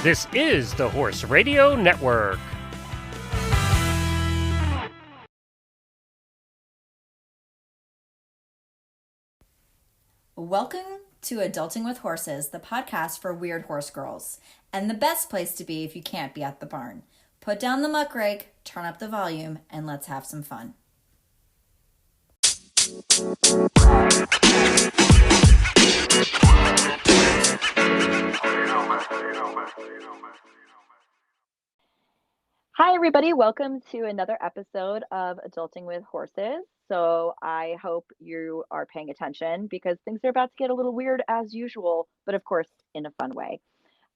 This is the Horse Radio Network. Welcome to Adulting with Horses, the podcast for weird horse girls, and the best place to be if you can't be at the barn. Put down the muck rake, turn up the volume, and let's have some fun. Hi, everybody. Welcome to another episode of Adulting with Horses. So I hope you are paying attention because things are about to get a little weird as usual, but of course, in a fun way.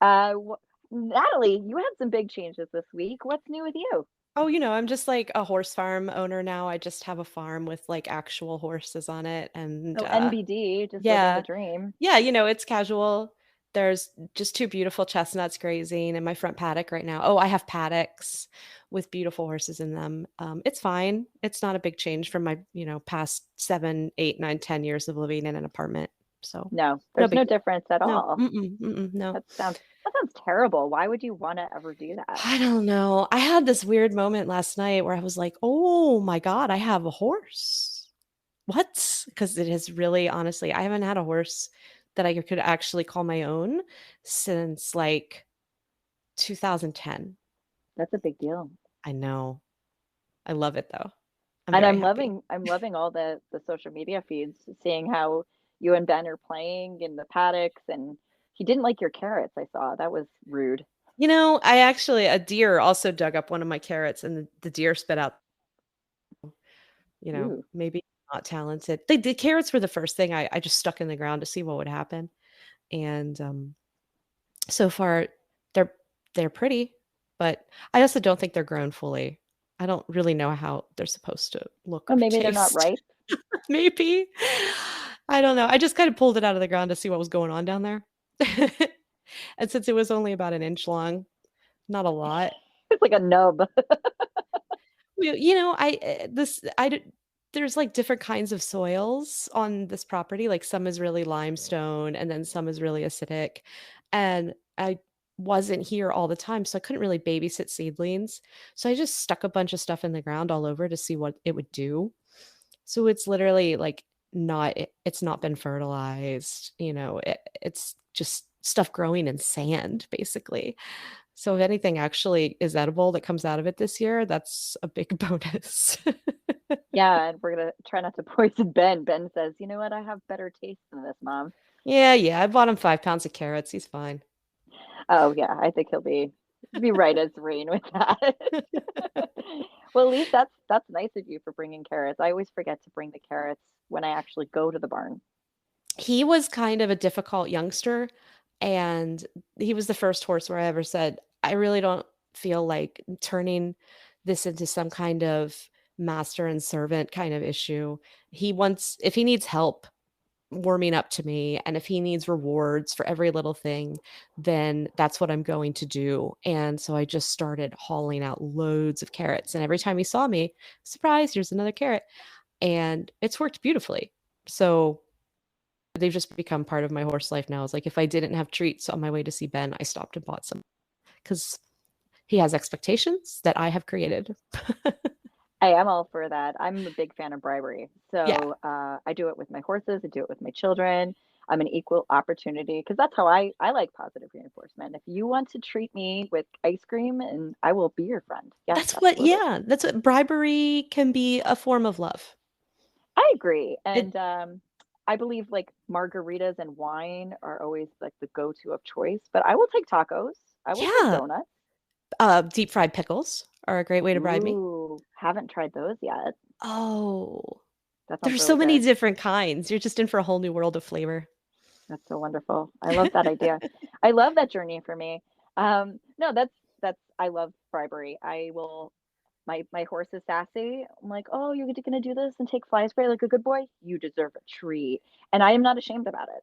Natalie, you had some big changes this week. What's new with you? Oh, I'm just like a horse farm owner now. I just have a farm with like actual horses on it. And Oh, NBD, just living yeah, the dream. yeah, it's casual. There's just two beautiful chestnuts grazing in my front paddock right now. Oh, I have paddocks with beautiful horses in them. It's fine. It's not a big change from my, past 7, 8, 9, 10 years of living in an apartment. So No, there's no difference at no, all. no. That sounds terrible. Why would you want to ever do that? I don't know. I had this weird moment last night where I was like, oh my God, I have a horse. What? Because it is really, honestly, I haven't had a horse that I could actually call my own since like 2010. That's a big deal. I know. I love it though. I'm loving all the social media feeds, seeing how you and Ben are playing in the paddocks, and he didn't like your carrots. I saw that was rude. A deer also dug up one of my carrots, and the deer spit out. Ooh. Maybe not talented. The carrots were the first thing I just stuck in the ground to see what would happen, and so far they're pretty, but I also don't think they're grown fully. I don't really know how they're supposed to look. Oh, maybe they're not right. Maybe. I don't know. I just kind of pulled it out of the ground to see what was going on down there. And since it was only about an inch long, not a lot. It's like a nub. There's like different kinds of soils on this property. Like some is really limestone and then some is really acidic. And I wasn't here all the time, so I couldn't really babysit seedlings. So I just stuck a bunch of stuff in the ground all over to see what it would do. So it's literally like it's not been fertilized, it's just stuff growing in sand basically. So if anything actually is edible that comes out of it this year, that's a big bonus. Yeah, and we're gonna try not to poison Ben. Ben says, "You know what? I have better taste than this, Mom." Yeah. I bought him 5 pounds of carrots. He's fine. Oh yeah, I think he'll be right as rain with that. Well, at least that's nice of you for bringing carrots. I always forget to bring the carrots when I actually go to the barn. He was kind of a difficult youngster, and he was the first horse where I ever said, I really don't feel like turning this into some kind of master and servant kind of issue. If he needs help warming up to me, and if he needs rewards for every little thing, then that's what I'm going to do. And so I just started hauling out loads of carrots, and every time he saw me, surprise, here's another carrot. And it's worked beautifully. So they've just become part of my horse life now. It's like if I didn't have treats on my way to see Ben, I stopped and bought some because he has expectations that I have created. I am all for that. I'm a big fan of bribery. So Yeah. I do it with my horses. I do it with my children. I'm an equal opportunity because that's how I like positive reinforcement. If you want to treat me with ice cream, and I will be your friend. Yes, That's what bribery can be, a form of love. I agree. And I believe like margaritas and wine are always like the go-to of choice, but I will take tacos. I will take donuts. Deep fried pickles are a great way to bribe me. Ooh, haven't tried those yet. Oh, That sounds there's really so many good. different kinds. You're just in for a whole new world of flavor. That's so wonderful. I love that idea. I love that journey for me. No, that's I love bribery. I will my horse is sassy. I'm like, "Oh, you're gonna do this and take fly spray like a good boy? You deserve a treat." And I am not ashamed about it.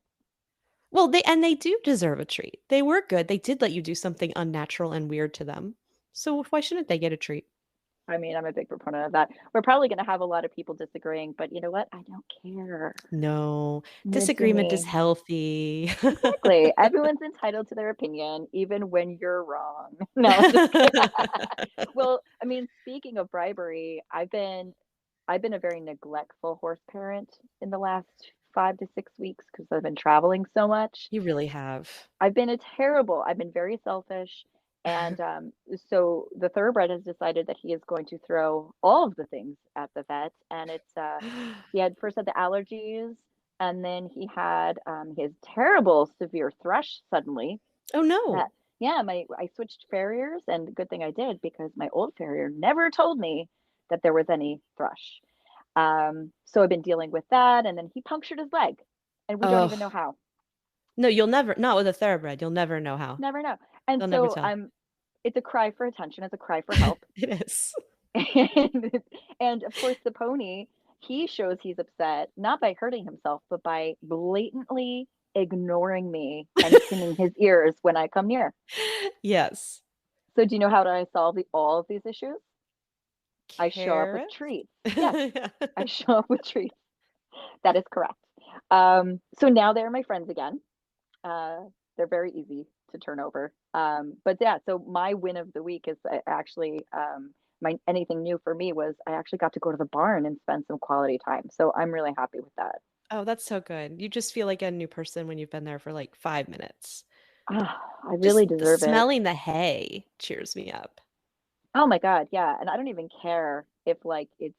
Well, they do deserve a treat. They were good. They did let you do something unnatural and weird to them. So why shouldn't they get a treat? I mean, I'm a big proponent of that. We're probably going to have a lot of people disagreeing, but you know what? I don't care. No, Listen to disagreement is me. healthy. Exactly. Everyone's entitled to their opinion, even when you're wrong. No, just kidding. Well, I mean, speaking of bribery, I've been a very neglectful horse parent in the last 5 to 6 weeks because I've been traveling so much. You really have. I've been very selfish. And so the thoroughbred has decided that he is going to throw all of the things at the vet. And he had first had the allergies, and then he had his terrible severe thrush suddenly. Oh That, no. yeah, I switched farriers, and good thing I did because my old farrier never told me that there was any thrush. So I've been dealing with that, and then he punctured his leg, and we don't even know Oh, how. no, you'll never, not with a thoroughbred. You'll never know how. Never know. And They'll never so tell. it's a cry for attention, it's a cry for help. It is. And, and of course, the pony, he shows he's upset, not by hurting himself, but by blatantly ignoring me and pinning his ears when I come near. Yes. So, do you know how do I solve all of these issues? I show up with Carrots? treats. Yes, I show up with treats. That is correct. So now they're my friends again. They're very easy to turn over. But yeah, so my win of the week is actually my anything new for me was I actually got to go to the barn and spend some quality time. So I'm really happy with that. Oh, that's so good. You just feel like a new person when you've been there for like 5 minutes. I Just really deserve it. smelling the hay cheers me up. Oh my God, yeah. And I don't even care if like it's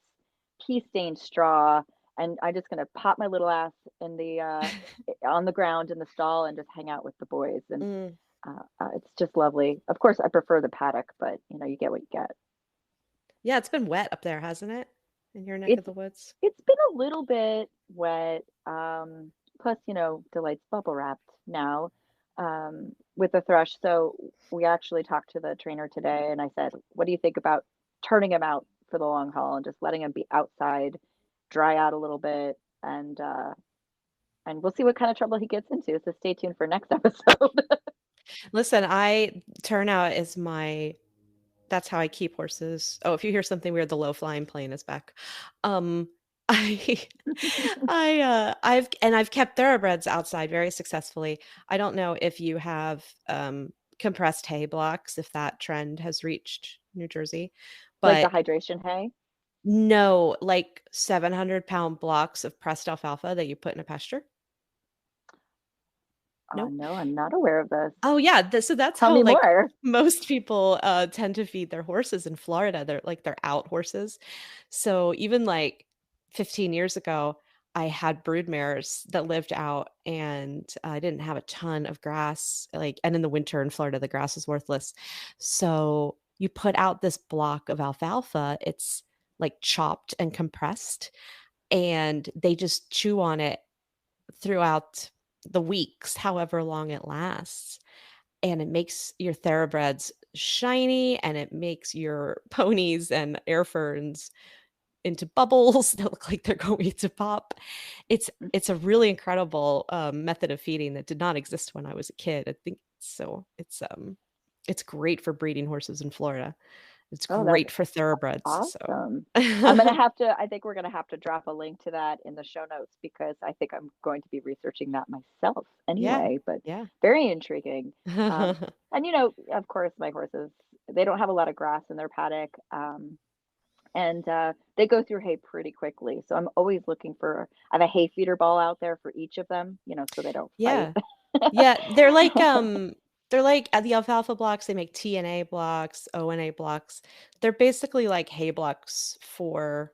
pea stained straw and I'm just gonna pop my little ass in the on the ground in the stall and just hang out with the boys. And Mm. it's just lovely. Of course, I prefer the paddock, but you know, you get what you get. Yeah, it's been wet up there, hasn't it? In your neck of It's the woods? it's been a little bit wet. Plus, you know, Delight's bubble wrapped now with the thrush. So we actually talked to the trainer today, and I said, "What do you think about turning him out for the long haul and just letting him be outside, dry out a little bit, and we'll see what kind of trouble he gets into." So stay tuned for next episode. Listen, I turnout is my that's how I keep horses. Oh, if you hear something weird, the low flying plane is back. Um, I I've kept thoroughbreds outside very successfully. I don't know if you have compressed hay blocks, if that trend has reached New Jersey, Like the but hydration hay. no, like 700-pound blocks of pressed alfalfa that you put in a pasture. No. No, I'm not aware of this. Oh yeah, so that's Tell how me like more. most people tend to feed their horses in Florida. They're out horses. So even like 15 years ago, I had brood mares that lived out and I didn't have a ton of grass. Like, and in the winter in Florida, the grass is worthless. So you put out this block of alfalfa, it's like chopped and compressed, and they just chew on it throughout the weeks, however long it lasts. And it makes your thoroughbreds shiny and it makes your ponies and air ferns into bubbles that look like they're going to pop. It's a really incredible method of feeding that did not exist when I was a kid. I think so. It's great for breeding horses in Florida. It's Oh, that's great for thoroughbreds. So awesome. I'm gonna have to, I think we're gonna have to drop a link to that in the show notes because I think I'm going to be researching that myself yeah, anyway, but yeah. very intriguing. And you know, of course, my horses, they don't have a lot of grass in their paddock. And they go through hay pretty quickly. So I'm always looking for, I have a hay feeder ball out there for each of them, you know, so they don't fight. Yeah. Yeah, they're like at the alfalfa blocks, they make TNA blocks, ONA blocks. They're basically like hay blocks for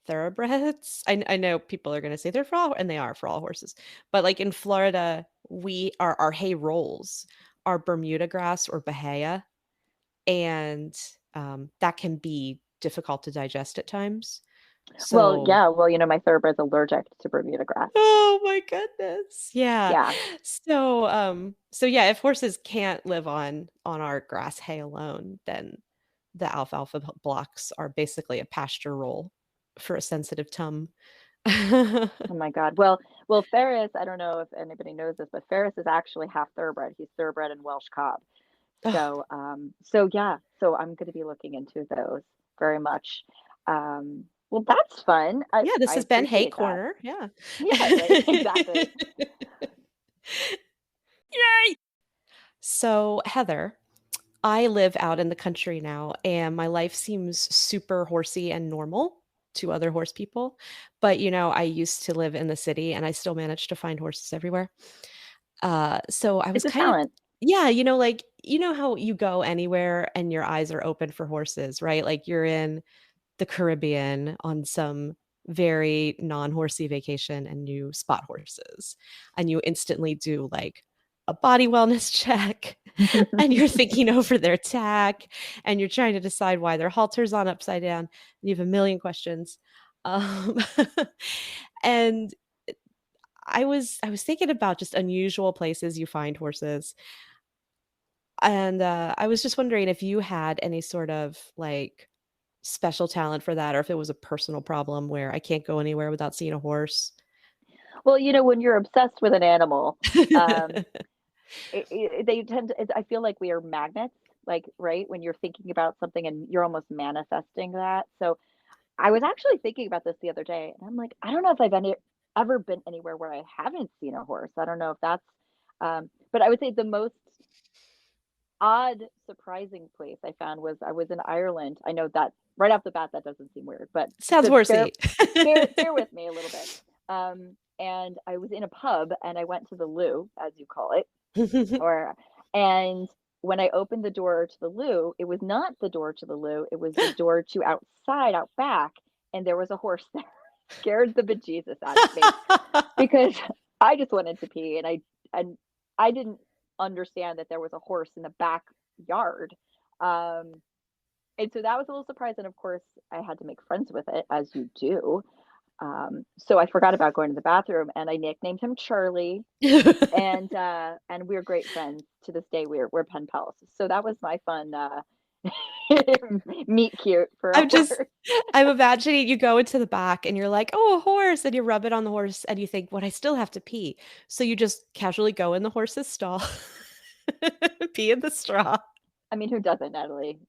thoroughbreds. I know people are gonna say they're for all, and they are for all horses. But like in Florida, we our hay rolls are Bermuda grass or Bahia, and that can be difficult to digest at times. Well, So yeah, well, you know, my thoroughbred's allergic to Bermuda grass. oh my goodness. Yeah. Yeah. So yeah, if horses can't live on our grass hay alone, then the alfalfa blocks are basically a pasture roll for a sensitive tum. Oh my God. Well, Ferris, I don't know if anybody knows this, but Ferris is actually half thoroughbred. He's thoroughbred and Welsh Cobb. Oh, So, so yeah, so I'm going to be looking into those. very much. Well, that's fun. Yeah, this I has been Hey appreciate that. Corner. Yeah. Yeah, right. Exactly. Yay! So, Heather, I live out in the country now, and my life seems super horsey and normal to other horse people. But, I used to live in the city and I still managed to find horses everywhere. So I was It's a kind of, talent. yeah, like, how you go anywhere and your eyes are open for horses, right? Like you're in the Caribbean on some very non-horsey vacation and you spot horses and you instantly do like a body wellness check and you're thinking over their tack and you're trying to decide why their halter's on upside down and you have a million questions. Um, and I was thinking about just unusual places you find horses. And I was just wondering if you had any sort of like special talent for that, or if it was a personal problem where I can't go anywhere without seeing a horse. Well, when you're obsessed with an animal, um, they tend to, I feel like we are magnets, like, right? When you're thinking about something and you're almost manifesting that. So I was actually thinking about this the other day, and I'm like, I don't know if ever been anywhere where I haven't seen a horse. I don't know if that's, but I would say the most odd, surprising place I found was I was in Ireland. I know that right off the bat that doesn't seem weird, but Sounds just horsey. bear with me a little bit. And I was in a pub and I went to the loo, as you call it, or and when I opened the door to the loo, it was not the door to the loo, it was the door to outside, out back, and there was a horse there. Scared the bejesus out of me because I just wanted to pee and I didn't understand that there was a horse in the backyard. Um, and so that was a little surprising. Of course, I had to make friends with it, as you do. So I forgot about going to the bathroom, and I nicknamed him Charlie, and we're great friends to this day. We're pen pals. So that was my fun meet cute for a I'm just horse. I'm imagining you go into the back and you're like, "Oh, a horse," and you rub it on the horse and you think, "What, I still have to pee." So you just casually go in the horse's stall, pee in the straw. I mean, who doesn't, Natalie?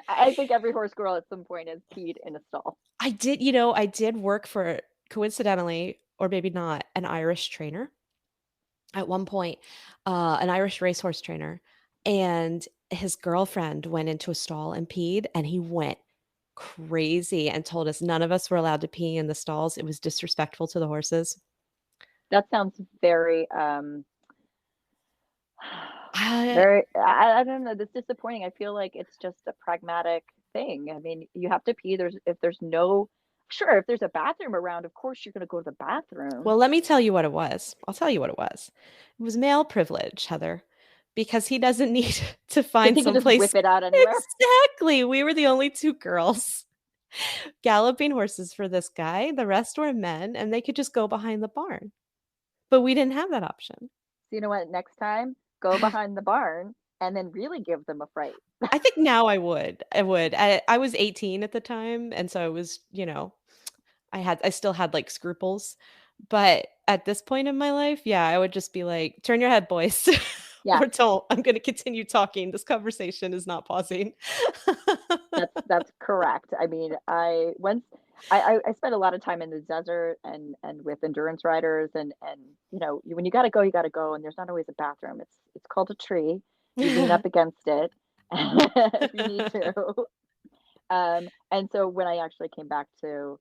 I think every horse girl at some point has peed in a stall. I did work for, coincidentally, or maybe not, an Irish trainer at one point, an Irish racehorse trainer, and his girlfriend went into a stall and peed, and he went crazy and told us none of us were allowed to pee in the stalls. It was disrespectful to the horses. That sounds very I very I don't know, that's disappointing. I feel like it's just a pragmatic thing. I mean, you have to pee. If there's no Sure, if there's a bathroom around, of course you're gonna go to the bathroom. Well, let me tell you what it was. I'll tell you what it was. It was male privilege, Heather, because he doesn't need to Because find he can just someplace. whip it out anywhere. Exactly. We were the only two girls galloping horses for this guy. The rest were men, and they could just go behind the barn. But we didn't have that option. So you know what? Next time, go behind the barn and then really give them a fright. I think now I would. I would. I was 18 at the time, and so I was, I still had like scruples. But at this point in my life, yeah, I would just be like, "Turn your head, boys." Yeah, Or don't. I'm going to continue talking. This conversation is not pausing. that's correct. I mean, I spent a lot of time in the desert and with endurance riders and when you you gotta go, and there's not always a bathroom. It's called a tree. You lean up against it if you need to. And so when I actually came back to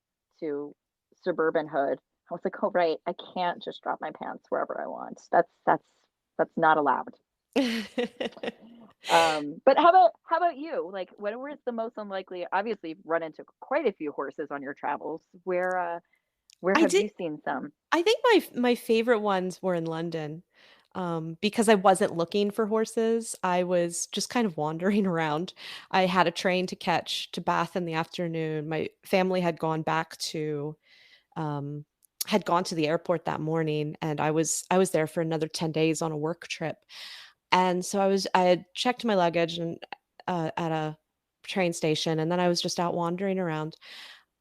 suburban hood, I was like, oh right, I can't just drop my pants wherever I want. That's not allowed. But how about you? Like, when was the most unlikely? Obviously, you've run into quite a few horses on your travels. Where I have did you seen some? I think my favorite ones were in London, because I wasn't looking for horses. I was just kind of wandering around. I had a train to catch to Bath in the afternoon. My family um, had gone to the airport that morning, and I was there for another 10 days on a work trip. And so I had checked my luggage and at a train station, and then I was just out wandering around,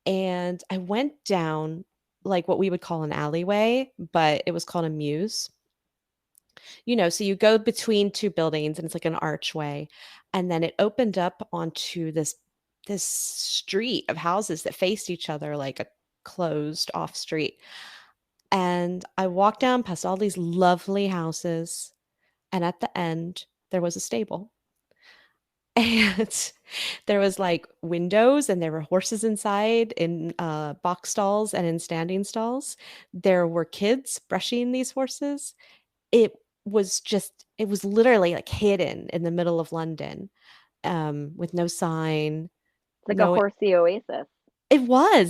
and I went down like what we would call an alleyway, but it was called a mews. So you go between two buildings and it's like an archway, and then it opened up onto this this street of houses that faced each other like a closed off street. And I walked down past all these lovely houses, and at the end, there was a stable. And there was like windows, and there were horses inside in box stalls and in standing stalls. There were kids brushing these horses. It it was literally like hidden in the middle of London, with no sign, It's like a no, horsey oasis. it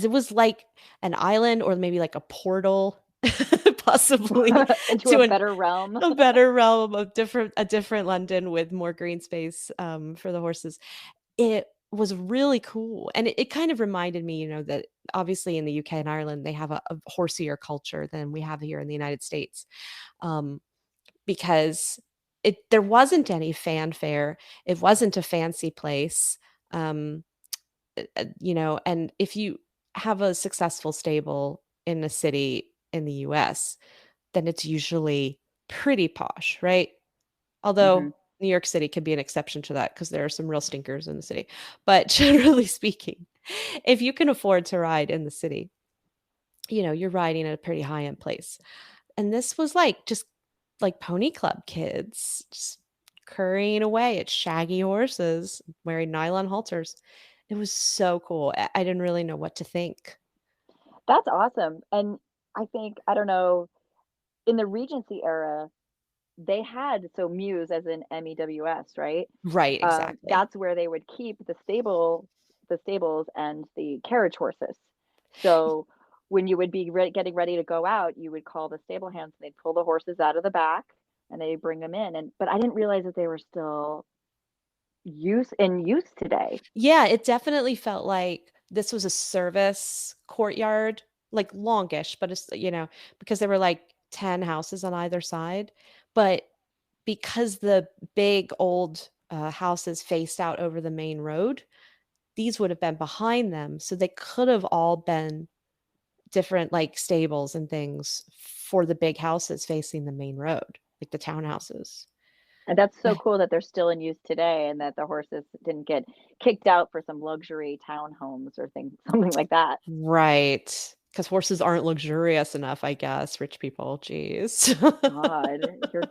was like an island or maybe like a portal, possibly Into to a better realm. a better realm of a different London with more green space, for the horses. It was really cool, and it kind of reminded me, that obviously in the UK and Ireland, they have a horsier culture than we have here in the United States, um, because there wasn't any fanfare. It wasn't a fancy place, um, and if you have a successful stable in a city in the US, then it's usually pretty posh, right? Hmm. Although New York City could be an exception to that because there are some real stinkers in the city. But generally speaking, if you can afford to ride in the city, you're riding at a pretty high-end place. And this was like just like pony club kids just currying away at shaggy horses wearing nylon halters. It was so cool. I didn't really know what to think. That's awesome. And I think, I don't know, in the Regency era, they had, so Mews as in MEWS, right? Right, exactly. That's where they would keep the stables and the carriage horses. So when you would be getting ready to go out, you would call the stable hands and they'd pull the horses out of the back and they'd bring them in. But I didn't realize that they were still in use today. Yeah, it definitely felt like this was a service courtyard, like longish, but because there were like 10 houses on either side. But because the big old houses faced out over the main road, these would have been behind them. So they could have all been different like stables and things for the big houses facing the main road, like the townhouses. And that's so cool that they're still in use today and that the horses didn't get kicked out for some luxury townhomes or things, something like that. Right. Because horses aren't luxurious enough, I guess. Rich people, geez. God,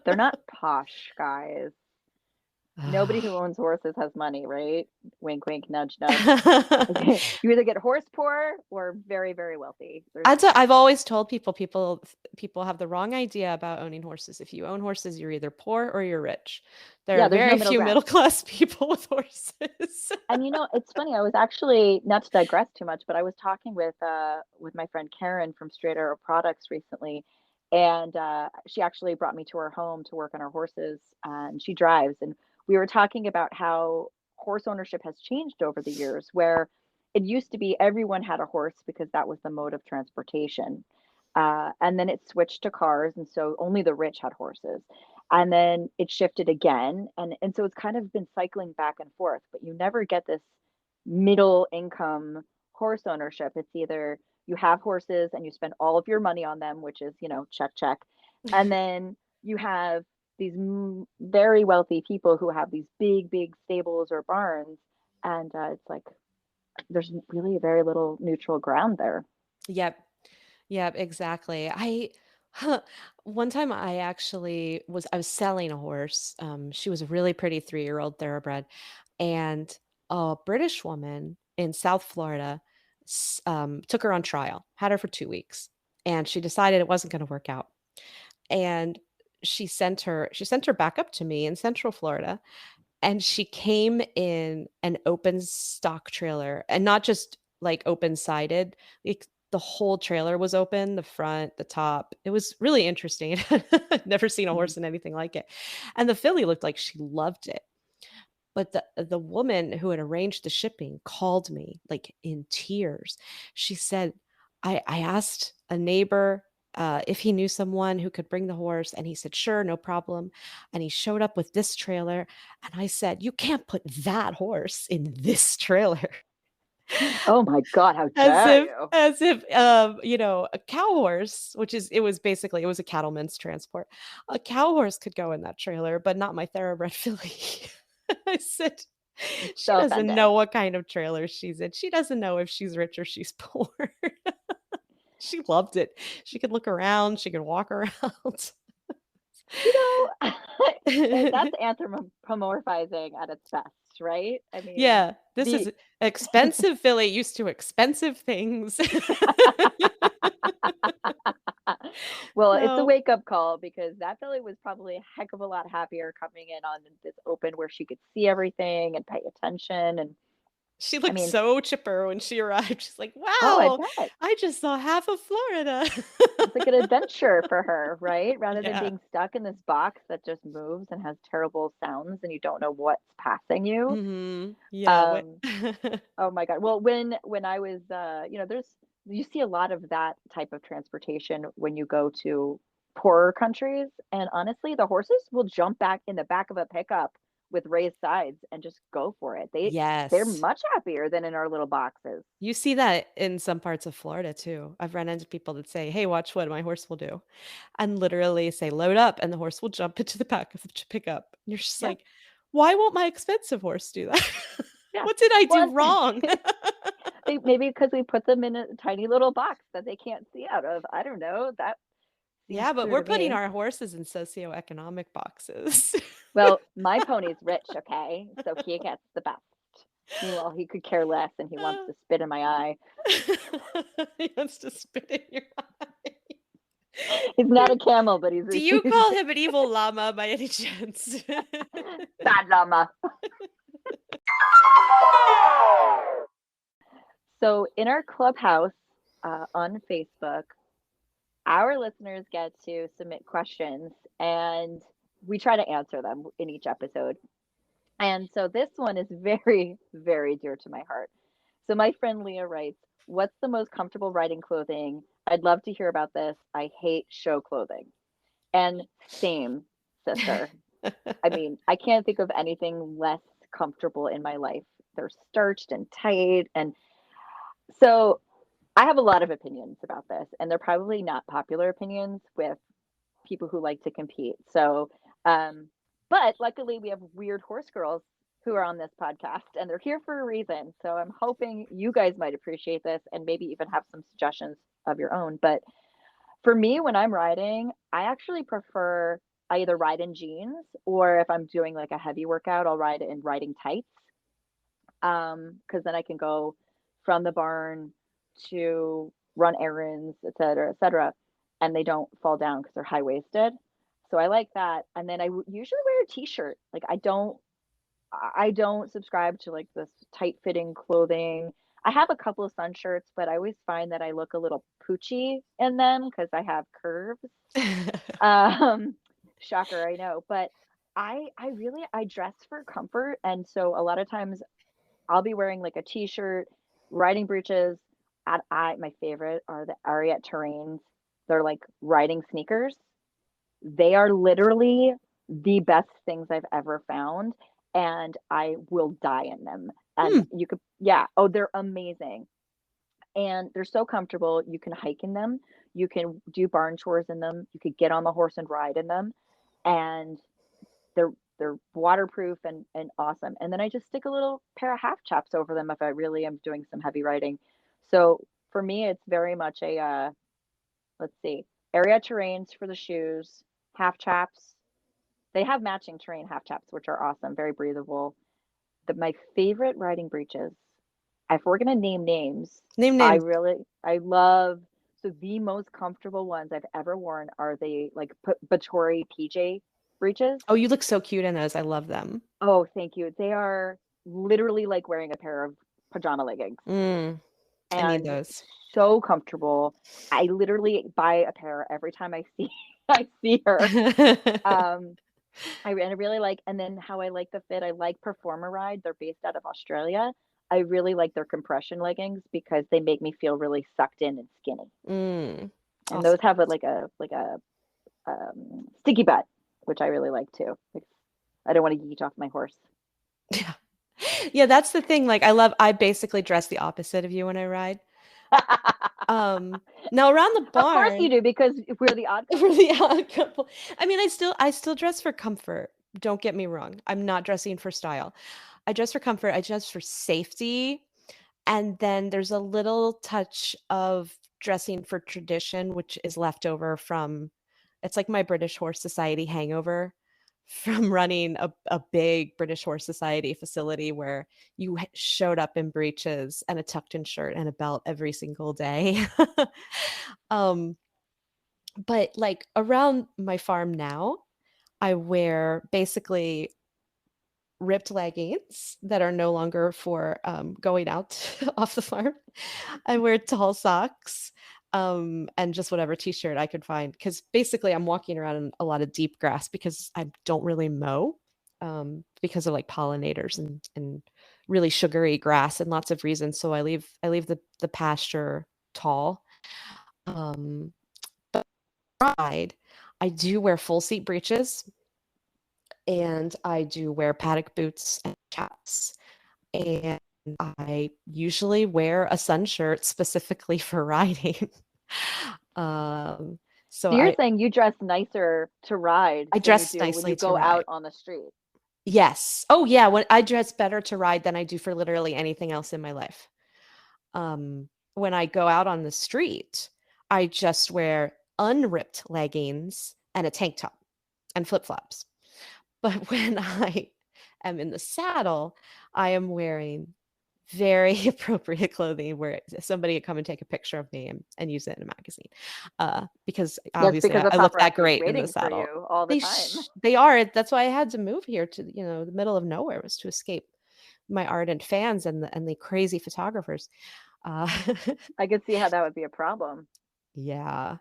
they're not posh, guys. Nobody who owns horses has money, right? Wink, wink, nudge, nudge. You either get horse poor or very, very wealthy. I've always told people have the wrong idea about owning horses. If you own horses, you're either poor or you're rich. There are there's no very middle few ground. middle class people with horses. And it's funny. I was actually, not to digress too much, but I was talking with my friend Karen from Straight Arrow Products recently, and she actually brought me to her home to work on her horses, and she drives, and we were talking about how horse ownership has changed over the years, where it used to be everyone had a horse because that was the mode of transportation, and then it switched to cars, and so only the rich had horses, and then it shifted again, and so it's kind of been cycling back and forth, but you never get this middle income horse ownership. It's either you have horses and you spend all of your money on them, which is, check check, and then you have these very wealthy people who have these big stables or barns, and it's like there's really very little neutral ground there. Yep. Yep, exactly. One time I was selling a horse. She was a really pretty 3-year-old thoroughbred, and a British woman in South Florida took her on trial, had her for 2 weeks, and she decided it wasn't going to work out. And she sent her back up to me in Central Florida, and she came in an open stock trailer, and not just like open sided. The whole trailer was open, the front, the top. It was really interesting. I'd never seen a Mhm. horse in anything like it. And the filly looked like she loved it. But the woman who had arranged the shipping called me like in tears. She said, I asked a neighbor if he knew someone who could bring the horse, and he said, sure, no problem. And he showed up with this trailer, and I said, you can't put that horse in this trailer. Oh my God, how As dare if you? as if, a cow horse, it was a cattleman's transport. A cow horse could go in that trailer, but not my thoroughbred filly. I said She So doesn't offended. know what kind of trailer she's in. She doesn't know if she's rich or she's poor. She loved it. She could look around. She could walk around. That's anthropomorphizing at its best, right? I mean, Yeah, this the is expensive Philly used to expensive things. well, it's a So wake-up call because that Philly was probably a heck of a lot happier coming in on this open where she could see everything and pay attention. And she I looked mean, so chipper when she arrived. She's like, oh, I wow, bet. I just saw half of Florida. It's like an adventure for her, right? Rather than Yeah. being stuck in this box that just moves and has terrible sounds and you don't know what's passing you. Yeah. Um, oh my God. Well, when I was you see a lot of that type of transportation when you go to poorer countries. And honestly, the horses will jump back in the back of a pickup with raised sides and just go for it. They're Yes. much happier than in our little boxes. You see that in some parts of Florida too. I've run into people that say, "Hey, watch what my horse will do," and literally say, "Load up," and the horse will jump into the back of the pickup. And you're just Yeah. like, "Why won't my expensive horse do that? Yeah. What did I do Well, wrong?" maybe because we put them in a tiny little box that they can't see out of. I don't know. That seems Yeah, but clear we're to putting me. our horses in socioeconomic boxes. Well, my pony's rich, okay? So he gets the best. Meanwhile, he could care less and he wants to spit in my eye. He wants to spit in your eye. He's not a camel, but Do you he's call him an evil llama by any chance? bad llama. So in our clubhouse on Facebook, our listeners get to submit questions and we try to answer them in each episode. And so this one is very, very dear to my heart. So my friend Leah writes, "What's the most comfortable riding clothing? I'd love to hear about this. I hate show clothing." And same, sister. I mean, I can't think of anything less comfortable in my life. They're starched and tight. And so I have a lot of opinions about this, and they're probably not popular opinions with people who like to compete. So, but luckily we have weird horse girls who are on this podcast and they're here for a reason. So I'm hoping you guys might appreciate this and maybe even have some suggestions of your own. But for me, when I'm riding, I actually prefer I either ride in jeans or if I'm doing like a heavy workout, I'll ride in riding tights. Because then I can go from the barn to run errands, et cetera, and they don't fall down because they're high waisted. So I like that. And then usually wear a t-shirt. Like I don't subscribe to like this tight fitting clothing. I have a couple of sun shirts, but I always find that I look a little poochy in them because I have curves. Um, Shocker, I know, but I dress for comfort, and so a lot of times I'll be wearing like a t-shirt, riding breeches. My favorite are the Ariat Terrains. They're like riding sneakers. They are literally the best things I've ever found, and I will die in them. And you could, yeah, oh, they're amazing. And they're so comfortable. You can hike in them. You can do barn chores in them. You could get on the horse and ride in them. And they're waterproof and awesome. And then I just stick a little pair of half chaps over them if I really am doing some heavy riding. So for me, it's very much a let's see, area terrains for the shoes, half chaps. They have matching terrain half chaps, which are awesome, very breathable. My favorite riding breeches, if we're gonna name names, Name names. I love so the most comfortable ones I've ever worn are the like Batori PJ breeches. Oh, you look so cute in those. I love them. Oh, thank you. They are literally like wearing a pair of pajama leggings I need and those. so comfortable. I literally buy a pair every time I see I see her. I really like, and then how I like the fit, I like Performer Ride. They're based out of Australia. I really like their compression leggings because they make me feel really sucked in and skinny. And Awesome. those have like a sticky butt, which I really like too. I don't want to yeet off my horse. Yeah. Yeah, that's the thing. Like I basically dress the opposite of you when I ride. Now around the barn. Of course you do, because we're the odd couple. We're the odd couple. I mean, I still dress for comfort. Don't get me wrong. I'm not dressing for style. I dress for comfort, I dress for safety, and then there's a little touch of dressing for tradition, which is left over from it's like my British Horse Society hangover from running a big British Horse Society facility where you showed up in breeches and a tucked in shirt and a belt every single day. um, but like around my farm now, I wear basically ripped leggings that are no longer for going out off the farm. I wear tall socks and just whatever t-shirt I could find because basically I'm walking around in a lot of deep grass because I don't really mow because of like pollinators and really sugary grass and lots of reasons. So I leave the pasture tall. Um, but ride, I do wear full seat breeches and I do wear paddock boots and chaps. And I usually wear a sun shirt specifically for riding. um, so So you're saying you dress nicer to ride I than you dress do when nicely you to go ride. out on the street. Yes. Oh yeah, when I dress better to ride than I do for literally anything else in my life. When I go out on the street, I just wear unripped leggings and a tank top and flip-flops. But when I am in the saddle, I am wearing very appropriate clothing where somebody could come and take a picture of me and use it in a magazine. Because Yes, obviously because the I look that paparazzi is great in the waiting for saddle. you all the time. They are. That's why I had to move here to, the middle of nowhere was to escape my ardent fans and the crazy photographers. Uh, I could see how that would be a problem. yeah.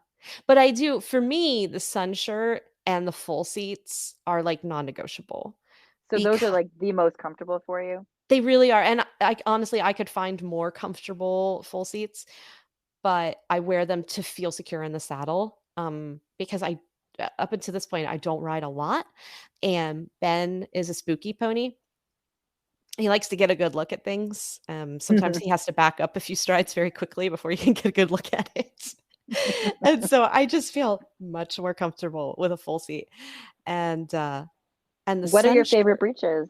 But I do, for me, the sun shirt and the full seats are like non-negotiable So those are because like the most comfortable for you. they really are. And I honestly, I could find more comfortable full seats, but I wear them to feel secure in the saddle. Because up until this point, I don't ride a lot. And Ben is a spooky pony. He likes to get a good look at things. Sometimes he has to back up a few strides very quickly before you can get a good look at it. And so I just feel much more comfortable with a full seat. And the What are sun your favorite shirt. breeches?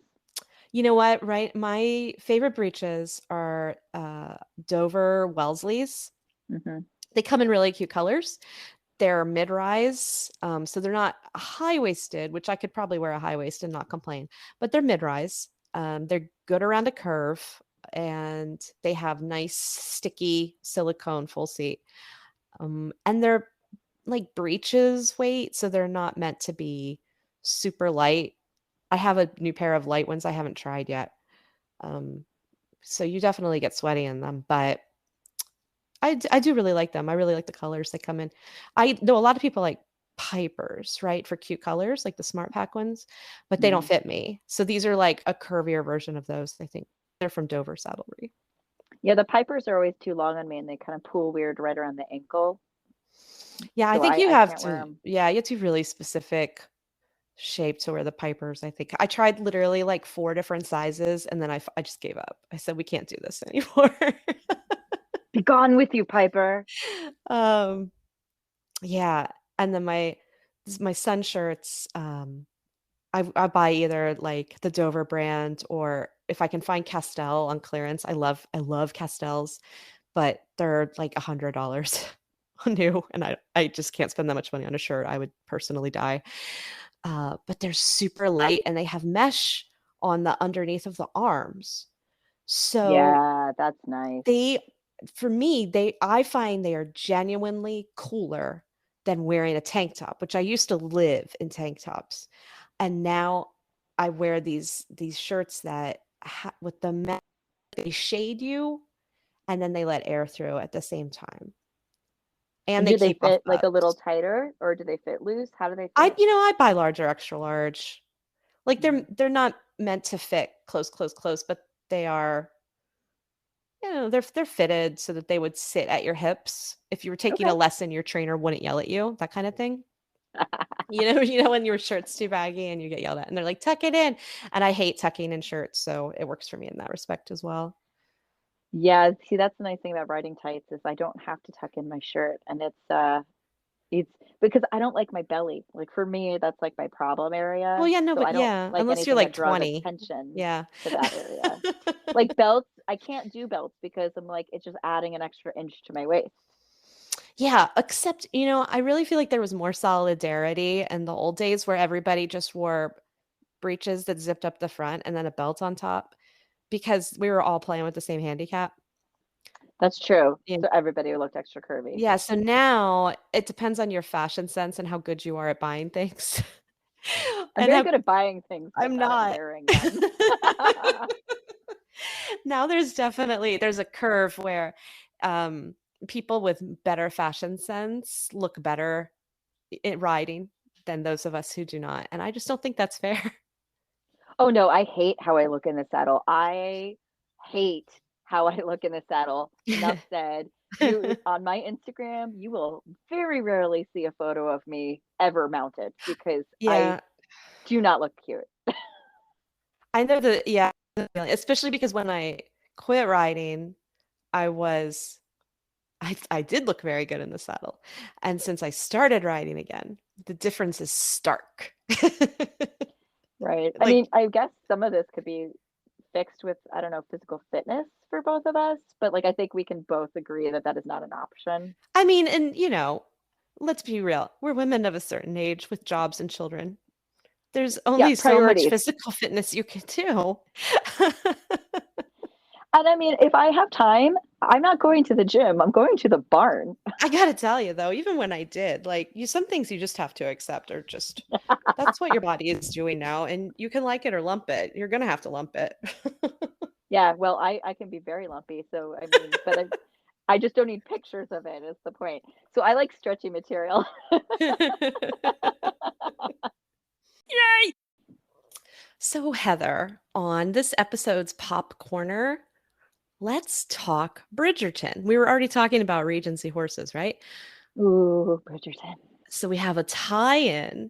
You know what, right? My favorite breeches are Dover Welsleys. Hmm. They come in really cute colors. They're mid-rise, so they're not high-waisted, which I could probably wear a high waist and not complain, but they're mid-rise. They're good around a curve, and they have nice sticky silicone full seat. And they're like breeches weight, so they're not meant to be super light. I have a new pair of light ones I haven't tried yet. Um, so you definitely get sweaty in them, but I do really like them. I really like the colors they come in. I know a lot of people like Pipers, right, for cute colors, like the Smart Pack ones, but they don't Hmm. fit me. So these are like a curvier version of those, I think. They're from Dover Saddlery. Yeah, the Pipers are always too long on me and they kind of pull weird right around the ankle. Yeah, I So think I, you I have can't wear to, them. yeah, you have to be really specific shape to wear the Pipers, I think. I tried literally like 4 different sizes and then I just gave up. I said, we can't do this anymore. Be gone with you, Piper. um, yeah. And then my sun shirts, I buy either like the Dover brand or if I can find Castell on clearance. I love Castells, but they're like $100 new, and I just can't spend that much money on a shirt. I would personally die. But they're super light and they have mesh on the underneath of the arms. So Yeah, that's nice. they for me, I find they are genuinely cooler than wearing a tank top, which I used to live in tank tops. And now I wear these shirts that with the they shade you and then they let air through at the same time. And And they do they keep off fit like a little bugs. tighter or do they fit loose? How do they I fit? you know, I buy large or extra large. Like Mhm. they're not meant to fit close, close, close, but they are, they're fitted so that they would sit at your hips. If you were taking a Okay. lesson, your trainer wouldn't yell at you, that kind of thing. You know when your shirt's too baggy and you get yelled at, and they're like, "Tuck it in." And I hate tucking in shirts, so it works for me in that respect as well. Yeah, see, that's the nice thing about riding tights is I don't have to tuck in my shirt, and it's It's because I don't like my belly. Like for me, that's like my problem Well, area. yeah, no, So but I don't yeah, like unless you're anything that like draws 20. attention Yeah. to that area. Like belts, I can't do belts because I'm like, it's just adding an extra inch to my waist. Yeah, except, I really feel like there was more solidarity in the old days where everybody just wore breeches that zipped up the front and then a belt on top because we were all playing with the same handicap. That's true. Yeah. So everybody looked extra curvy. Yeah, so now it depends on your fashion sense and how good you are at buying things. I'm And very how good at buying things, but I'm not at not. wearing them. Now there's a curve where um, people with better fashion sense look better in riding than those of us who do not. And I just don't think that's fair. Oh no, I hate how I look in the saddle. I hate how I look in the saddle. Enough said. You on my Instagram, you will very rarely see a photo of me ever mounted because I Yeah, do not look cute. I know that. Yeah, especially because when I quit riding, I was I did look very good in the saddle. And since I started riding again, the difference is stark. Right. I Like, mean, I guess some of this could be fixed with, I don't know, physical fitness for both of us, but like I think we can both agree that that is not an option. I mean, and let's be real. We're women of a certain age with jobs and children. There's Yeah, only so much priorities. physical fitness you can do. And I mean, if I have time, I'm not going to the gym. I'm going to the barn. I gotta tell you though, even when I did, like some things you just have to accept or just that's what your body is doing now, and you can like it or lump it. You're gonna have to lump it. Yeah, well, I can be very lumpy, so I mean, but I just don't need pictures of it, is the point. So I like stretchy material. So, Heather, on this episode's Pop Corner, let's talk Bridgerton. We were already talking about Regency horses, right? Ooh, Bridgerton. So, we have a tie in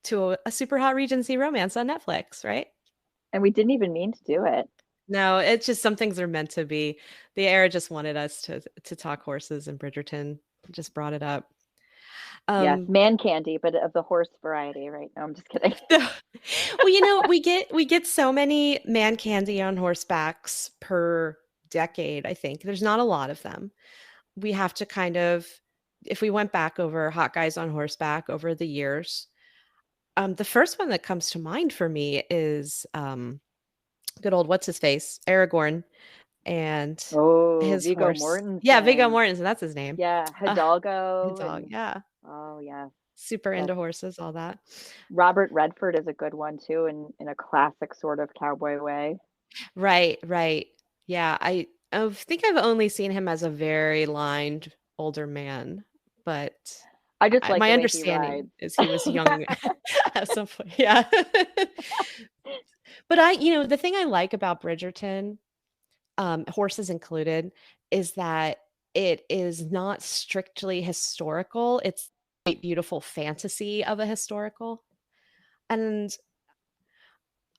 to a super hot Regency romance on Netflix, right? And we didn't even mean to do it. No, it's just some things are meant to be. The era just wanted us to talk horses, and Bridgerton just brought it up. Yes, Um, man candy, but of the horse variety, right? No, I'm just kidding. well, we get so many man candy on horsebacks per decade, I think. There's not a lot of them. We have to kind of if we went back over hot guys on horseback over the years, the first one that comes to mind for me is good old what's his face? Aragorn and Oh, his Viggo horse. Yeah, Viggo Mortensen. Mortensen, that's his name. Yeah, Uh, Hidalgo dog, and yeah. oh yeah. Super Yes. into horses, all that. Robert Redford is a good one too, in a classic sort of cowboy way. Right, right. Yeah, I think I've only seen him as a very lined older man, but I just like my the way he rides. understanding is he was young at some point. Yeah. But the thing I like about Bridgerton, horses included, is that it is not strictly historical. It's a beautiful fantasy of a historical. And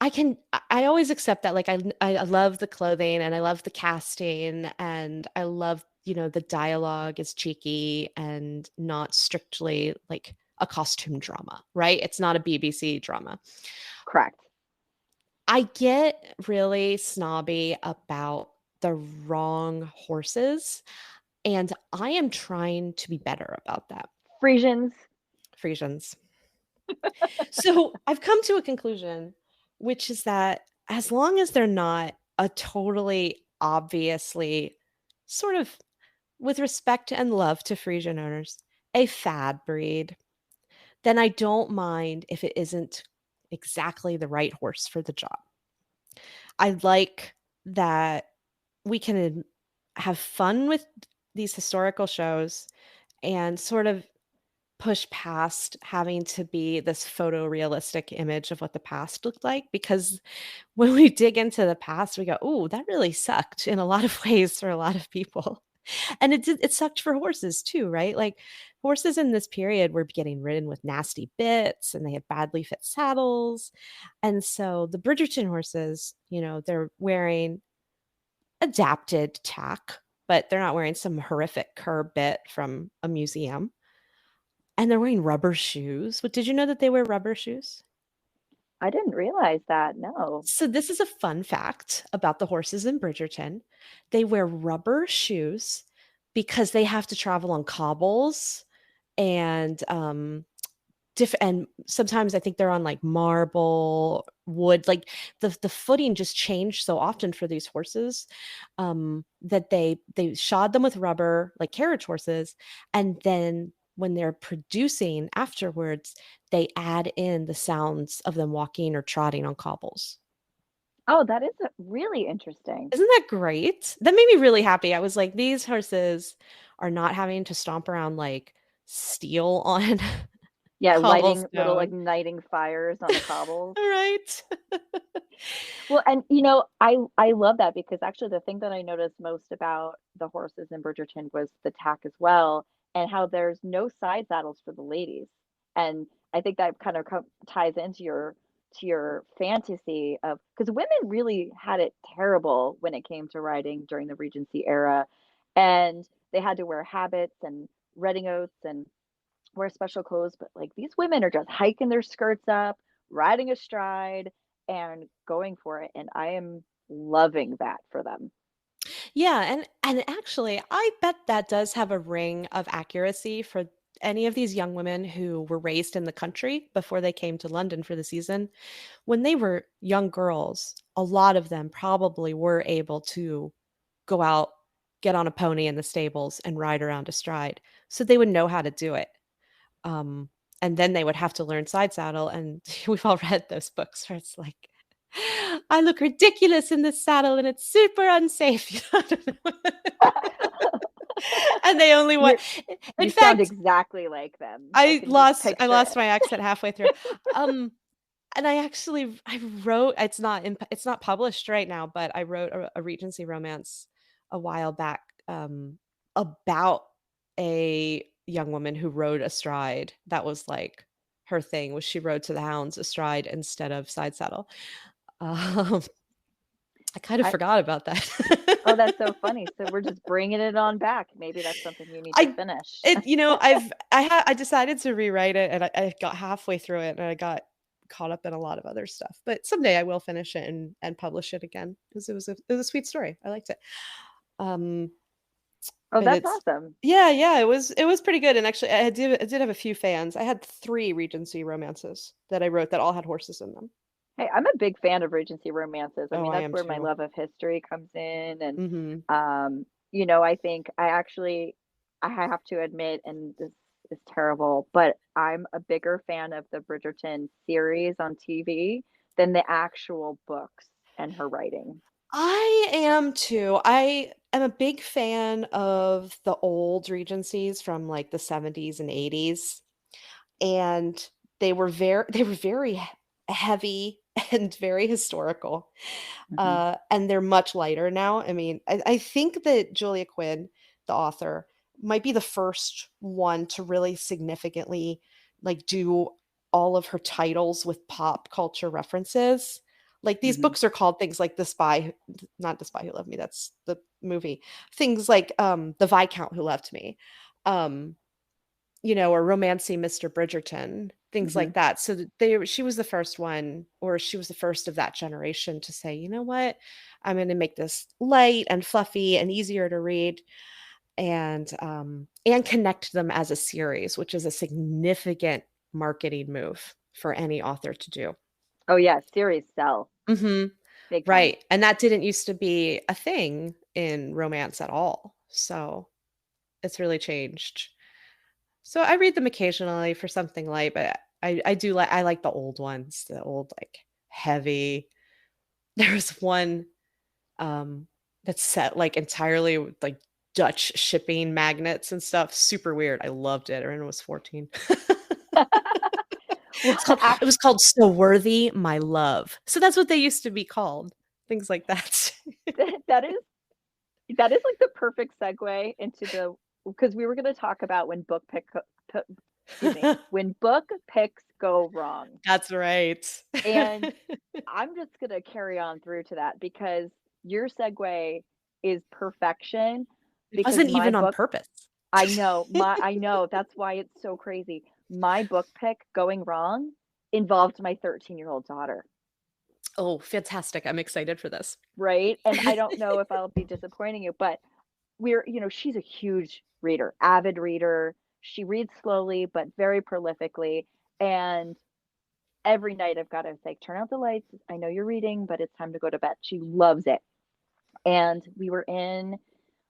I always accept that, like, I love the clothing and I love the casting and I love, the dialogue is cheeky and not strictly like a costume drama, right? It's not a BBC drama. Correct. I get really snobby about the wrong horses, and I am trying to be better about that. Frisians. Frisians. So I've come to a conclusion, which is that as long as they're not a totally obviously sort of with respect and love to Frisian owners, a fad breed, then I don't mind if it isn't exactly the right horse for the job. I like that we can have fun with these historical shows and sort of push past having to be this photorealistic image of what the past looked like because when we dig into the past we go, "Ooh, that really sucked in a lot of ways for a lot of people." And it sucked for horses too, right? Like horses in this period were getting ridden with nasty bits and they had badly fit saddles. And so the Bridgerton horses, they're wearing adapted tack, but they're not wearing some horrific curb bit from a museum. and they're wearing rubber shoes. But did you know that they wear rubber shoes? I didn't realize that. No. So this is a fun fact about the horses in Bridgerton. They wear rubber shoes because they have to travel on cobbles and and sometimes I think they're on like marble, wood, like the footing just changed so often for these horses that they shod them with rubber like carriage horses, and then when they're producing afterwards, they add in the sounds of them walking or trotting on cobbles. Oh, that is really interesting. Isn't that great? That made me really happy. I was like, these horses are not having to stomp around like steel on Yeah, lighting little cobblestone. igniting fires on the cobbles. Right. Well, and I love that because actually the thing that I noticed most about the horses in Bridgerton was the tack as well, and how there's no side saddles for the ladies. And I think that kind of ties into your fantasy of because women really had it terrible when it came to riding during the Regency era, and they had to wear habits and redingotes and wear special clothes, but like these women are just hiking their skirts up, riding astride, and going for it. And I am loving that for them. Yeah, and actually, I bet that does have a ring of accuracy for any of these young women who were raised in the country before they came to London for the season. When they were young girls, a lot of them probably were able to go out, get on a pony in the stables, and ride around astride. So they would know how to do it. Um, and then they would have to learn side saddle, and we've all read those books where it's like, I look ridiculous in this saddle and it's super unsafe. And they only want, You in you sound fact, exactly like them. I I can just lost I picture lost it. my accent halfway through. Um, and I wrote, it's not published right now, but I wrote a Regency romance a while back about a young woman who rode astride. That was like her thing, was she rode to the hounds astride instead of side saddle. Um, I kind of I forgot about Oh, that's that. so funny. So we're just bringing it on back. Maybe that's something you need to I finish. it you know, I decided to rewrite it, and I got halfway through it and I got caught up in a lot of other stuff. But someday I will finish it and publish it again because it was a sweet story. I liked it. Um, Oh, but that's it's awesome. yeah, it was pretty good. And actually I did have a few fans. I had 3 Regency romances that I wrote that all had horses in them. Hey, I'm a big fan of Regency romances. I Oh, mean, I that's am where my too. love of history comes in. And, Mhm. I think I have to admit, and this is terrible, but I'm a bigger fan of the Bridgerton series on TV than the actual books and her writing. I am too. I am a big fan of the old Regencies from like the 70s and 80s, and they were very heavy and very historical. Mhm, And they're much lighter now. I mean, I think that Julia Quinn, the author, might be the first one to really significantly like do all of her titles with pop culture references. Like these mhm, books are called things like not The Spy Who Loved Me, that's the movie. Things like The Viscount Who Loved Me. Um, or Romancing Mr. Bridgerton, things mhm. like that. So she was the first one, or she was the first of that generation to say, you know what, I'm going to make this light and fluffy and easier to read, and connect them as a series, which is a significant marketing move for any author to do. Oh, yeah, series sell Hmm. big time. Right. And that didn't used to be a thing in romance at all. So it's really changed. So I read them occasionally for something light, but I like the old ones, the old like heavy. There was one that's set like entirely with like Dutch shipping magnets and stuff. Super weird. I loved it. Erin was 14. Well, It was called So Worthy My Love. So that's what they used to be called. Things like that. that is that is like the perfect segue into the because we were going to talk about when excuse me, when book picks go wrong. That's right. And I'm just going to carry on through to that because your segue is perfection It because wasn't my even on book purpose. I know, that's why it's so crazy. My book pick going wrong involved my 13-year-old daughter, Oh, fantastic. I'm excited for this. right? And I don't know if I'll be disappointing you, but she's a huge reader, avid reader. She reads slowly but very prolifically, and every night I've got to say, "Turn out the lights. I know you're reading, but it's time to go to bed." She loves it. And we were in,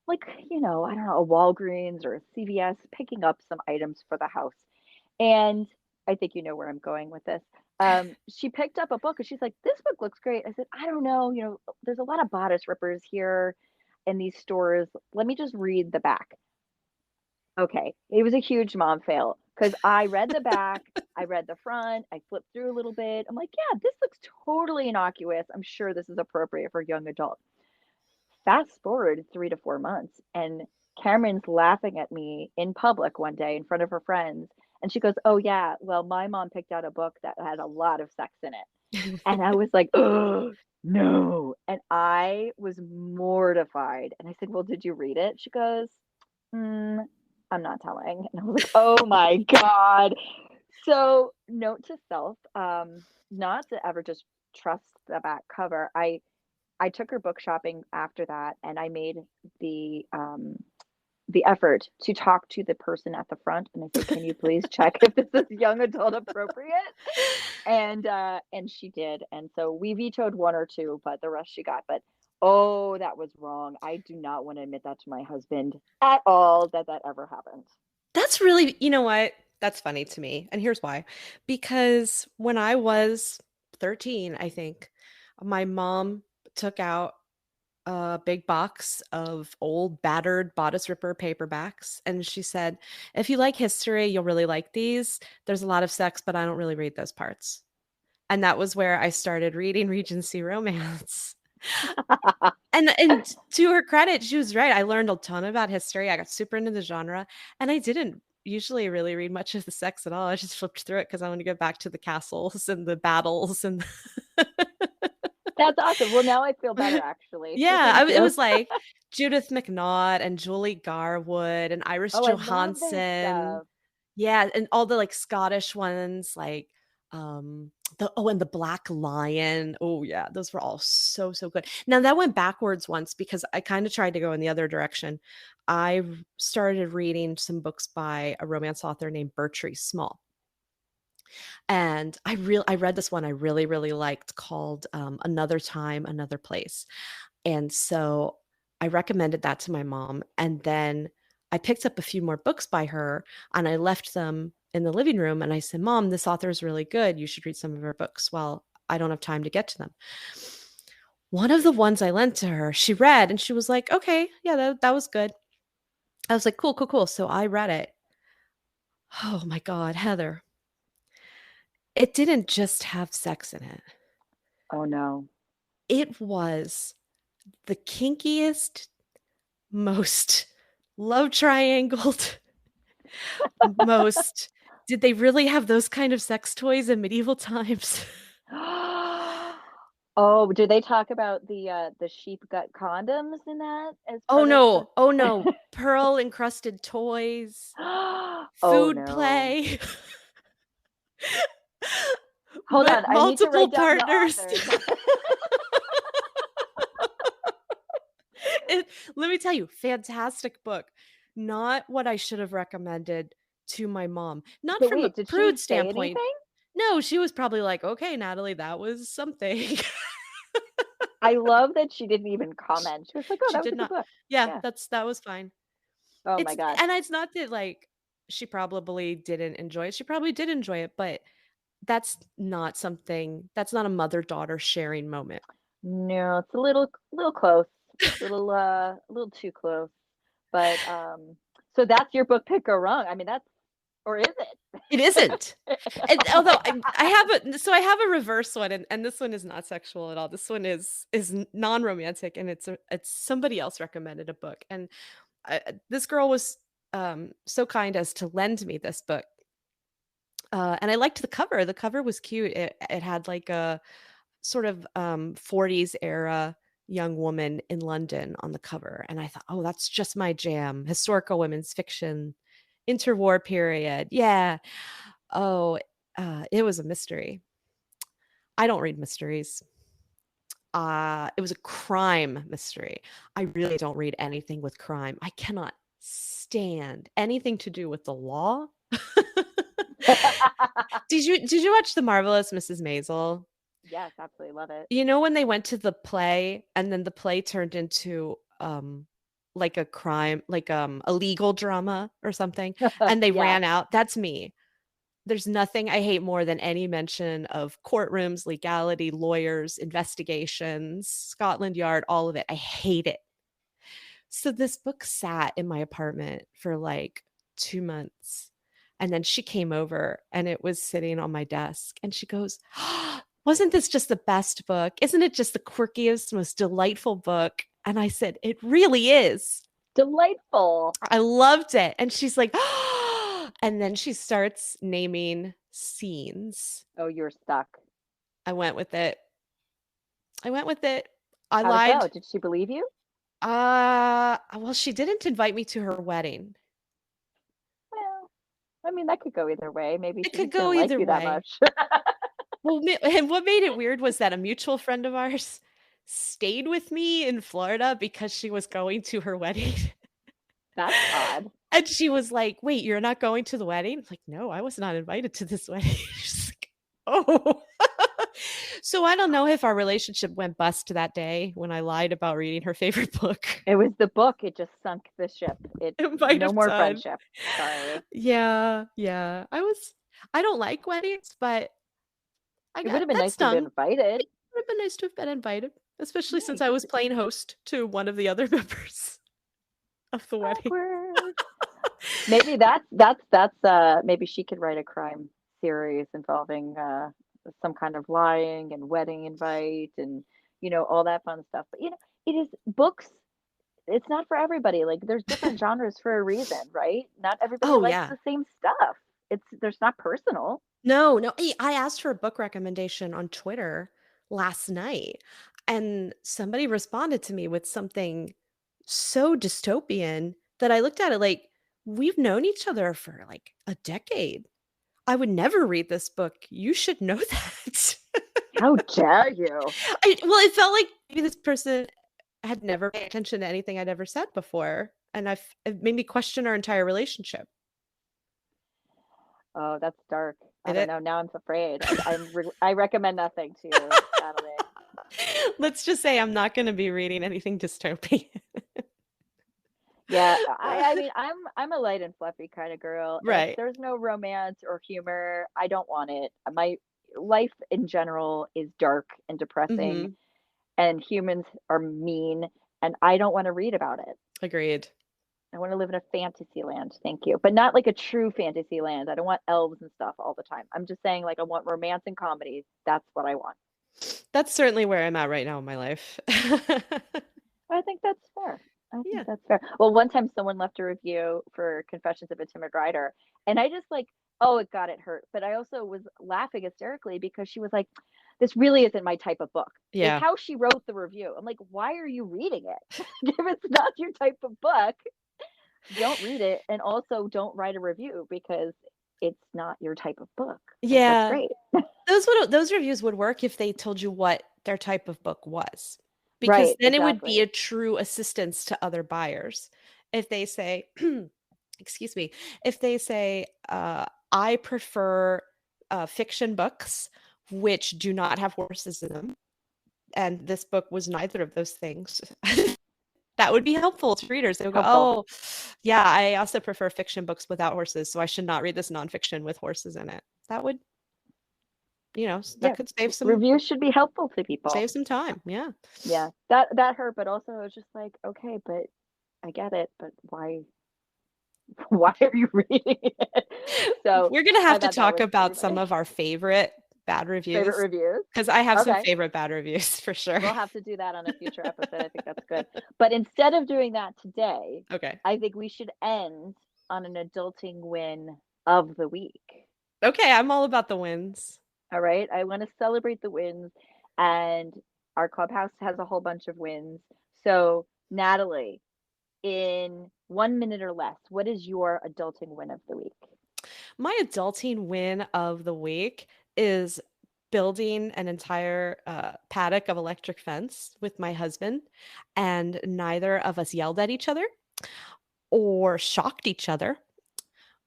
like, I don't know, a Walgreens or a CVS picking up some items for the house. And I think you know where I'm going with this. She picked up a book and she's like, "This book looks great." I said, "I don't know, there's a lot of bodice rippers here in these stores. Let me just read the back." Okay, it was a huge mom fail because I read the back, I read the front, I flipped through a little bit. I'm like, "Yeah, this looks totally innocuous. I'm sure this is appropriate for young adults." Fast forward 3 to 4 months, and Cameron's laughing at me in public one day in front of her friends, and she goes, "Oh, yeah, well, my mom picked out a book that had a lot of sex in it." And I was like, "Oh, no." And I was mortified, and I said, "Well, did you read it?" She goes, "I'm not telling." And I was like, "Oh my God." So, note to self, not to ever just trust the back cover. I took her book shopping after that, and I made the effort to talk to the person at the front, and I said, "Can you please check if this is young adult appropriate?" And she did, and so we vetoed one or two, but the rest she got. But oh, that was wrong. I do not want to admit that to my husband at all, that ever happened. That's really, you know what? That's funny to me. And here's why. Because when I was 13, I think, my mom took out a big box of old battered bodice ripper paperbacks. And she said, "If you like history, you'll really like these. There's a lot of sex, but I don't really read those parts." And that was where I started reading Regency romance. And to her credit, she was right. I learned a ton about history. I got super into the genre, and I didn't usually really read much of the sex at all. I just flipped through it because I want to go back to the castles and the battles and That's awesome. Well, now I feel better actually. So yeah, thank it you. was like Judith McNaught and Julie Garwood and Iris Oh, I love their Johansen. stuff. Yeah, and all the, like, Scottish ones, like, and the Black Lion. Oh, yeah, those were all so, so good. Now that went backwards once because I kinda tried to go in the other direction. I started reading some books by a romance author named Bertree Small, and I read this one I really, really liked called, Another Time, Another Place. And so I recommended that to my mom, and then I picked up a few more books by her, and I left them in the living room, and I said, "Mom, this author is really good. You should read some of her books." Well, I don't have time to get to them. One of the ones I lent to her, she read, and she was like, "Okay, yeah, that was good." I was like, "Cool, cool, cool." So I read it. Oh my God, Heather. It didn't just have sex in it. Oh no. It was the kinkiest, most love triangled, most did they really have those kind of sex toys in medieval times? Oh, do they talk about the sheep gut condoms in that as Oh, part of the no. Oh, no. Pearl-encrusted toys, Oh food no. play, Hold on, I need to multiple write down the partners. authors. It let me tell you, fantastic book. Not what I should have recommended to my mom. Not But from a wait, did she prude say standpoint. anything? No, she was probably like, "Okay, Natalie, that was something." I love that she didn't even comment. She was like, "Oh, She that was did a good not. book." Yeah, Yeah. that was fine. Oh my God. It's not that, like, she probably didn't enjoy it. She probably did enjoy it, but that's not a mother-daughter sharing moment. No, it's a little close. A little too close. But so that's your book pick or wrong. I mean, that's or is it? It isn't. And although I have a reverse one, and this one is not sexual at all. This one is non-romantic, and it's somebody else recommended a book, and this girl was, so kind as to lend me this book, and I liked the cover. The cover was cute. It had, like, a sort of, 40s era young woman in London on the cover. And I thought, oh, that's just my jam. Historical women's fiction, interwar period. Yeah. Oh, it was a mystery. I don't read mysteries. It was a crime mystery. I really don't read anything with crime. I cannot stand anything to do with the law. Did you watch The Marvelous Mrs. Maisel? Yes, absolutely love it. You know when they went to the play and then the play turned into like a crime, like a legal drama or something, and they Yeah. ran out? That's me. There's nothing I hate more than any mention of courtrooms, legality, lawyers, investigations, Scotland Yard, all of it. I hate it. So this book sat in my apartment for like 2 months. And then she came over and it was sitting on my desk and she goes, "Wasn't this just the best book? Isn't it just the quirkiest, most delightful book?" And I said, "It really is. Delightful. I loved it." And she's like, and then she starts naming scenes. Oh, you're stuck. I went with it. I How'd it lied. go? Did she believe you? Well, she didn't invite me to her wedding. Well, I mean, that could go either way. Maybe It she could just go didn't like either you that way. much. Well, and what made it weird was that a mutual friend of ours stayed with me in Florida because she was going to her wedding. That's odd. And she was like, "Wait, you're not going to the wedding?" I'm like, "No, I was not invited to this wedding." She's like, "Oh." So I don't know if our relationship went bust that day when I lied about reading her favorite book. It was the book. It just sunk the ship. It might No have more done. friendship. Sorry. Yeah. I don't like weddings, but It would have been that nice to have stung. been invited. It would have been nice to have been invited, especially since Yeah, I was playing host to one of the other members of the wedding. awkward. Maybe maybe she could write a crime series involving some kind of lying and wedding invite and all that fun stuff. But it is books. It's not for everybody. Like there's different genres for a reason, right? Not everybody Oh, likes yeah. the same stuff. There's not personal. No. I asked for a book recommendation on Twitter last night, and somebody responded to me with something so dystopian that I looked at it like, we've known each other for like a decade. I would never read this book. You should know that. How dare you? Well, it felt like maybe this person had never paid attention to anything I'd ever said before, and it made me question our entire relationship. Oh, that's dark. I Did don't it? know. Now I'm afraid. I recommend nothing to you, Natalie. Let's just say I'm not going to be reading anything dystopian. Yeah, I mean, I'm a light and fluffy kind of girl. Right. If there's no romance or humor, I don't want it. My life in general is dark and depressing, Mhm. and humans are mean, and I don't want to read about it. Agreed. I want to live in a fantasy land, thank you, but not like a true fantasy land. I don't want elves and stuff all the time. I'm just saying, like, I want romance and comedy. That's what I want. That's certainly where I'm at right now in my life. I think that's fair. I Yeah. think that's fair. Well, one time someone left a review for Confessions of a Timid Writer, and I just like, oh, it hurt. But I also was laughing hysterically because she was like, this really isn't my type of book. Yeah. Is how she wrote the review. I'm like, why are you reading it? If it's not your type of book, don't read it. And also don't write a review because it's not your type of book. Like, Yeah. that's great. Those reviews would work if they told you what their type of book was. Because Right, then it would be exactly. a true assistance to other buyers. If they say, excuse me, if they say, I prefer fiction books which do not have horses in them, and this book was neither of those things, that would be helpful to readers. They would go, Helpful. "Oh, yeah, I also prefer fiction books without horses, so I should not read this nonfiction with horses in it." That would, that could Reviews should be helpful to people. save some time. Yeah. Yeah, that hurt, but also it was just like, okay, but I get it, but why are you reading it? So We're gonna have I to thought that talk was about pretty some funny. of our favorite bad reviews, Favorite reviews. because I have some Okay. favorite bad reviews for sure. We'll have to do that on a future episode. I think that's good. But instead of doing that today, Okay. I think we should end on an adulting win of the week. Okay, I'm all about the wins. All right. I want to celebrate the wins. And our clubhouse has a whole bunch of wins. So, Natalie, in 1 minute or less, what is your adulting win of the week? My adulting win of the week is building an entire paddock of electric fence with my husband, and neither of us yelled at each other or shocked each other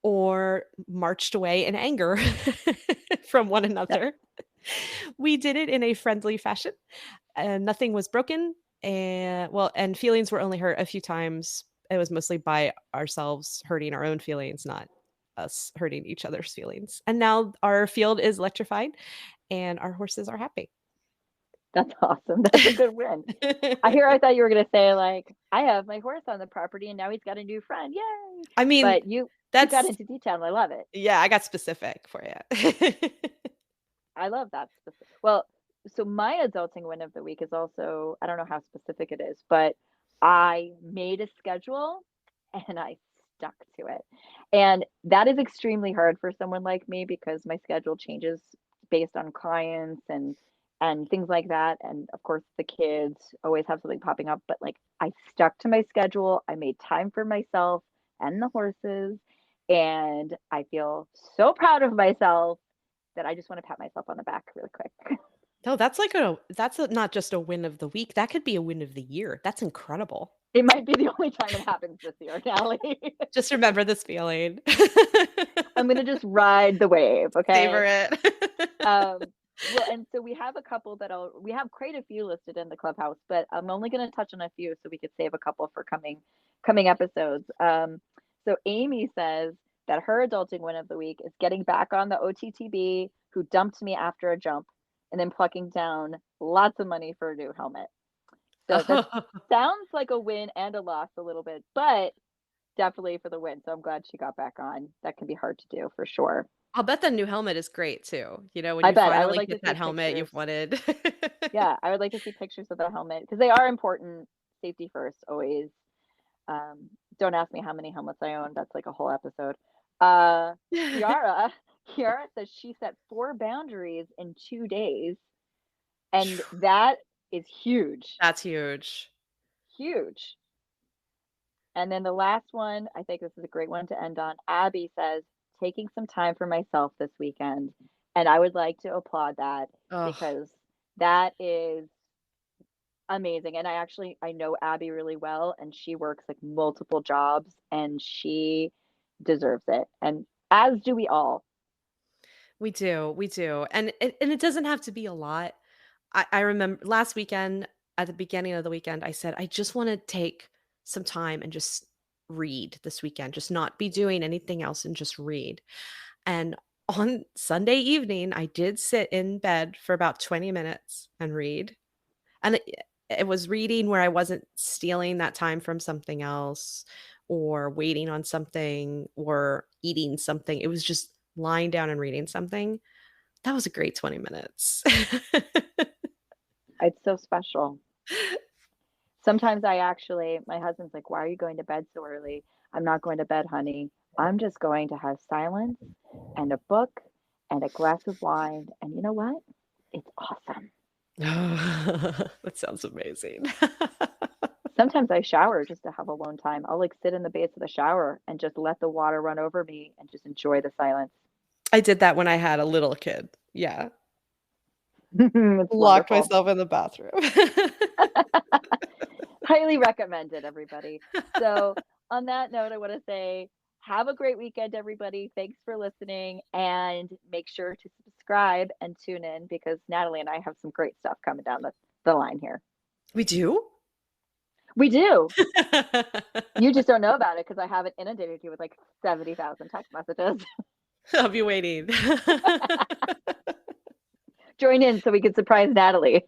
or marched away in anger from one Yep. another. We did it in a friendly fashion, and nothing was broken. And feelings were only hurt a few times. It was mostly by ourselves hurting our own feelings, not us hurting each other's feelings. And now our field is electrified and our horses are happy. That's awesome. That's a good win. I thought you were going to say, like, I have my horse on the property and now he's got a new friend. Yay. I mean, But you got that's into detail and I love it. yeah, I got specific for you. I love that. Well, so my adulting win of the week is also, I don't know how specific it is, but I made a schedule and I stuck to it. And that is extremely hard for someone like me because my schedule changes based on clients and things like that. And of course, the kids always have something popping up, but like I stuck to my schedule. I made time for myself and the horses. And I feel so proud of myself that I just want to pat myself on the back really quick. No, not just a win of the week. That could be a win of the year. That's incredible. It might be the only time it happens this year, Natalie. Just remember this feeling. I'm going to just ride the wave, okay? Savor it. Well, and so we have a couple we have quite a few listed in the clubhouse, but I'm only going to touch on a few so we could save a couple for coming episodes. So Amy says that her adulting win of the week is getting back on the OTTB who dumped me after a jump and then plucking down lots of money for a new helmet. So that sounds like a win and a loss a little bit, but definitely for the win. So I'm glad she got back on. That can be hard to do for sure. I'll bet the new helmet is great too. You know, when I you bet. I would finally like to get see that helmet you've pictures. wanted. Yeah, I would like to see pictures of the helmet because they are important. Safety first, always. Don't ask me how many helmets I own. That's like a whole episode. Kiara says she set 4 boundaries in 2 days, and that is huge. That's huge. Huge. And then the last one, I think this is a great one to end on. Abby says, taking some time for myself this weekend. And I would like to applaud that because that is amazing. And I know Abby really well, and she works like multiple jobs and she deserves it. And as do we all. We do. And it doesn't have to be a lot. I remember last weekend, at the beginning of the weekend, I said, I just want to take some time and just read this weekend, just not be doing anything else and just read. And on Sunday evening, I did sit in bed for about 20 minutes and read. And it was reading where I wasn't stealing that time from something else or waiting on something or eating something. It was just lying down and reading something. That was a great 20 minutes. It's so special. Sometimes my husband's like, why are you going to bed so early? I'm not going to bed, honey. I'm just going to have silence and a book and a glass of wine. And you know what? It's awesome. That sounds amazing. Sometimes I shower just to have alone time. I'll like sit in the base of the shower and just let the water run over me and just enjoy the silence. I did that when I had a little kid. Yeah. Locked Locked myself in the bathroom. Highly recommended, everybody. So on that note, I want to say have a great weekend, everybody. Thanks for listening, and make sure to subscribe and tune in because Natalie and I have some great stuff coming down the line here. We do? We do. You just don't know about it because I haven't inundated you with like 70,000 text messages. I'll be waiting. Join in so we can surprise Natalie.